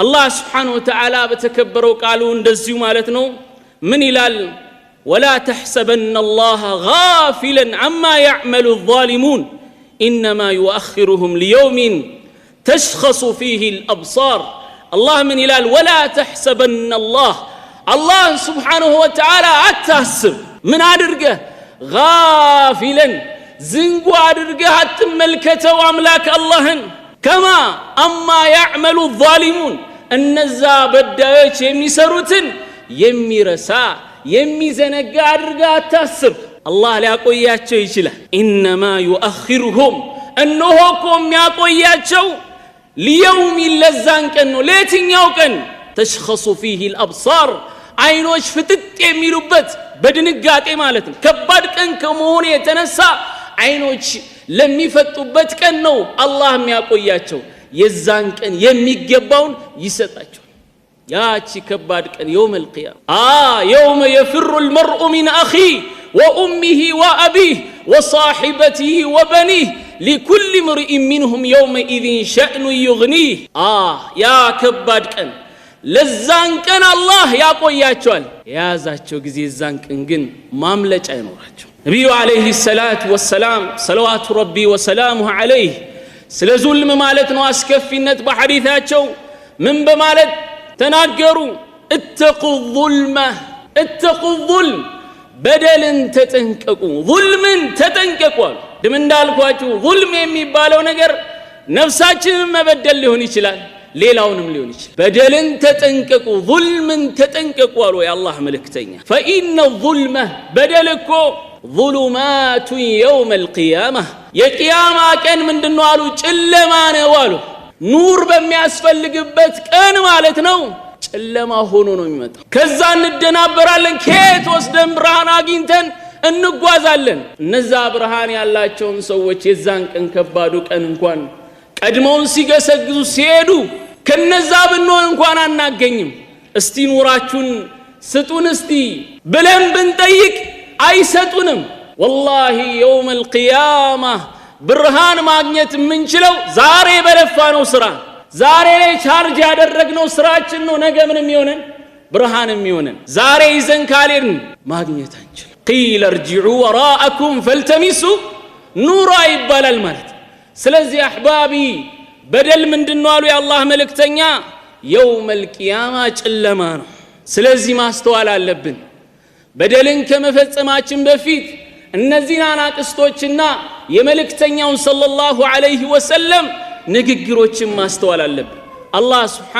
الله سبحانه وتعالى بتكبروا قالوا እንደዚሁ ማለት ነው ምን ይላል ولا تحسبن الله غافلا عما يعمل الظالمون انما يؤخرهم ليوم تشخص فيه الابصار الله من ይላል ولا تحسبن الله سبحانه وتعالى አታስብ ምን አድርገህ غافلا ዝንጉ አድርገህ አትመልከተው አምላክ አላህን كما اما يعمل الظالمون እነዛ በዳዮች የሚሰሩትን የሚረሳ የሚዘነጋ አድርገህ አታስብ አላህ ሊያቆያቸው ይችላል انما يؤخرهم እነሆ የሚያቆያቸው ليوم ለዛን ቀን ነው ለየትኛው ቀን تشخص فيه الابصار አይኖች ፍጥጥ የሚሉበት በድንጋጤ ማለት ነው ከባድ ቀን ከመሆኑ የተነሳ አይኖች ለሚፈጡበት ቀን ነው አላህ የሚያቆያቸው የዛን ቀን የሚገባውን ይሰጣቸው ያቺ ከባድ ቀን يوم القيامه يوم يفر المرء من اخيه وامه وابيه وصاحبته وبنيه لكل امرئ منهم يومئذ شأن يغنيه يا ከባድ ቀን ለዛን ቀን አላህ ያቆያቸዋል ያዛቸው ጊዜ ዛን ቀን ግን ማምለጫ አይኖራቸው ነብዩ አለይሂ ሰላቱ ወሰላም ሰለዋቱ ረቢ ወሰላሙሁ አለይሂ ስለ ዙልም ማለት ነው አስከፊነት በሐዲታቸው ምን በማለት ተናገሩ اتقوا الظلم በደልን ተጠንቀቁ ዙልምን ተጠንቀቁ ደም እንዳልኳችሁ ዙልም የሚባለው ነገር ነፍሳችንን መበደል ሊሆን ይችላል ሌላውንም ሊሆን ይችላል በደልን ተጠንቀቁ ዙልምን ተጠንቀቁ አሉ የአላህ መልእክተኛ فإن الظلم በደልኮ ظلمات يوم القيامة የቂያማ ቀን ምንድነው አሉ ጨለማ ነው አሉ ኑር በሚያስፈልግበት ቀን ማለት ነው ጨለማ ሆኖ ነው የሚመጣው ከዛ እንደናበራለን ከየት ወስደን ብርሃን አግኝተን እንጓዛለን እነዛ ብርሃን ያላቸውን ሰዎች የዛን ቀን ከባዱ ቀን እንኳን ቀድሞውን ሲገሰግዙ ሲሄዱ ከነዛ ብንሆን እንኳን አናገኝም እስቲ ኑራችሁን ስጡን እስቲ ብለን ብንጠይቅ አይሰጡንም والله يوم القيامة ብርሃን ማግኘት የምንችለው ዛሬ በለፋነው ስራ ዛሬ ላይ ቻርጅ ያደረግነው ስራችን ነው ነገ ምንም ይሆነን ብርሃንም ይሆነን ዛሬ ይዘን ካልሄድን ማግኘት አንችልም قيل ارجعوا وراءكم فالتمسوا نورا ይባላል ማለት ስለዚህ አህባቢ በደል ምንድነው አሉ የአላህ መልእክተኛ يوم القيامة ጨለማ ነው ስለዚህ ማስተዋል አለብን በደልን ከመፈጸማችን በፊት እነዚህን አናቅስቶችና የመልእክተኛውን ሰለላሁ ዐለይሂ ወሰለም ንግግሮችን ማስተዋል አለብን አላህ